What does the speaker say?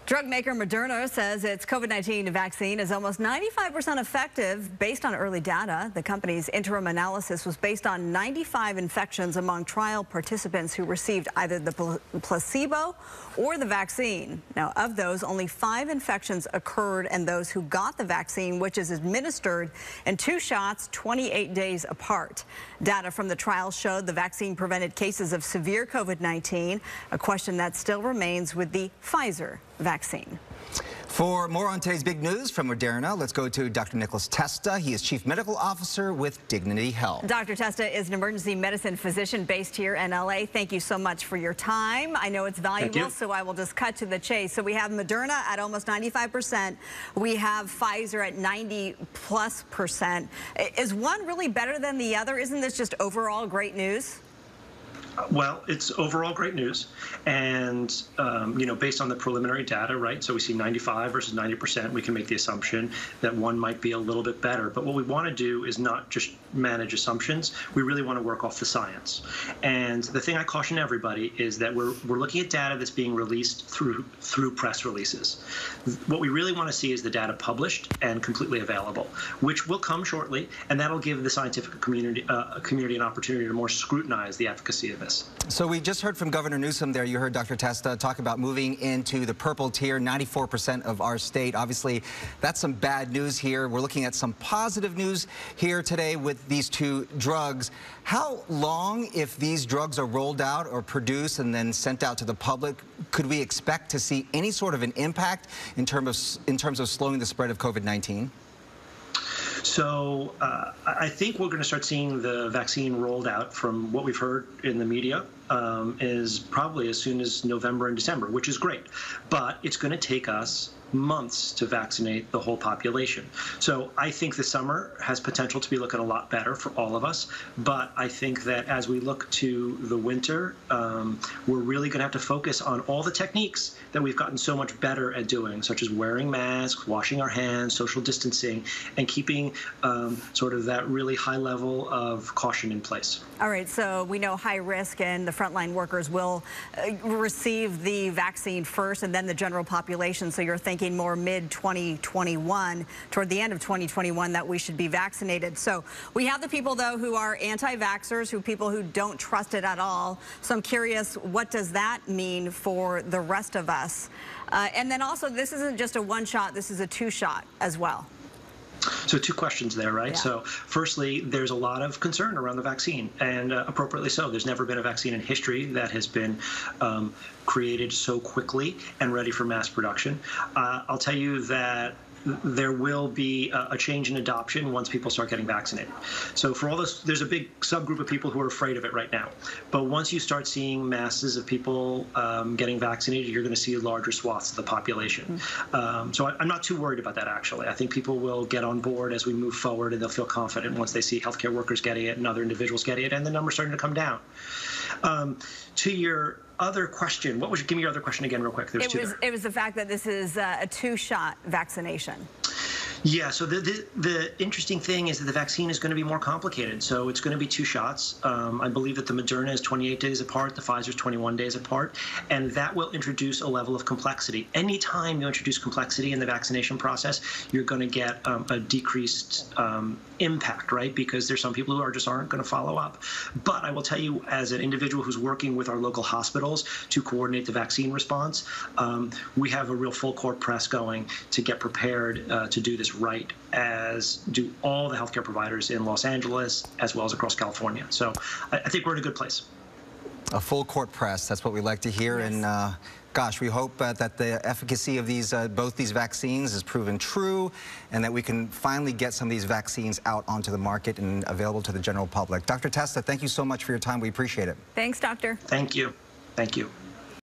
Drug maker Moderna says its COVID-19 vaccine is almost 95% effective based on early data. The company's interim analysis was based on 95 infections among trial participants who received either the placebo or the vaccine. Now, of those, only 5 infections occurred in those who got the vaccine, which is administered in 2 shots 28 days apart. Data from the trial showed the vaccine prevented cases of severe COVID-19, a question that still remains with the Pfizer vaccine. For more on today's big news from Moderna, let's go to Dr. Testa. He is Chief Medical Officer with Dignity Health. Dr. Testa is an emergency medicine physician based here in LA. Thank you so much for your time. I know it's valuable, so I will just cut to the chase. So we have Moderna at almost 95%. We have Pfizer at 90+%. Is one really better than the other? Isn't this just overall great news? Well, it's overall great news, and based on the preliminary data, right? So we see 95 versus 90%. We can make the assumption that one might be a little bit better. But what we want to do is not just manage assumptions. We really want to work off the science. And the thing I caution everybody is that we're looking at data that's being released through press releases. What we really want to see is the data published and completely available, which will come shortly, and that'll give the scientific community an opportunity to more scrutinize the efficacy of this. So we just heard from Governor Newsom there. You heard Dr. Testa talk about moving into the purple tier, 94% of our state. Obviously, that's some bad news here. We're looking at some positive news here today with these 2 drugs. How long, if these drugs are rolled out or produced and then sent out to the public, could we expect to see any sort of an impact in terms of slowing the spread of COVID-19? So I think we're going to start seeing the vaccine rolled out, from what we've heard in the media, is probably as soon as November and December, which is great. But it's going to take us months to vaccinate the whole population. So I think the summer has potential to be looking a lot better for all of us. But I think that as we look to the winter, we're really going to have to focus on all the techniques that we've gotten so much better at doing, such as wearing masks, washing our hands, social distancing, and keeping sort of that really high level of caution in place. All right, so we know high risk and the frontline workers will receive the vaccine first, and then the general population. So you're thinking more mid-2021, toward the end of 2021, that we should be vaccinated. So we have the people, though, who are anti-vaxxers, people who don't trust it at all. So I'm curious, what does that mean for the rest of us? And then also, this isn't just a 1-shot, this is a 2-shot as well. So 2 questions there, right? Yeah. So firstly, there's a lot of concern around the vaccine, and appropriately so. There's never been a vaccine in history that has been created so quickly and ready for mass production. I'll tell you that there will be a change in adoption once people start getting vaccinated. So for all this, there's a big subgroup of people who are afraid of it right now. But once you start seeing masses of people getting vaccinated, you're going to see larger swaths of the population. So I'm not too worried about that, actually. I think people will get on board as we move forward, and they'll feel confident once they see healthcare workers getting it and other individuals getting it, and the numbers starting to come down. To your other question, give me your other question again real quick. It was the fact that this is a 2-shot vaccination. Yeah, so the interesting thing is that the vaccine is going to be more complicated. So it's going to be 2 shots. I believe that the Moderna is 28 days apart, the Pfizer is 21 days apart, and that will introduce a level of complexity. Anytime you introduce complexity in the vaccination process, you're going to get a decreased impact, right? Because there's some people who aren't going to follow up. But I will tell you, as an individual who's working with our local hospitals to coordinate the vaccine response, we have a real full court press going to get prepared to do this right, as do all the healthcare providers in Los Angeles as well as across California. So I think we're in a good place. A full court press, that's what we like to hear. Yes. And gosh, we hope that the efficacy of these both these vaccines is proven true, and that we can finally get some of these vaccines out onto the market and available to the general public. Dr. Testa, thank you so much for your time. We appreciate it. Thanks, Doctor. Thank you. Thank you.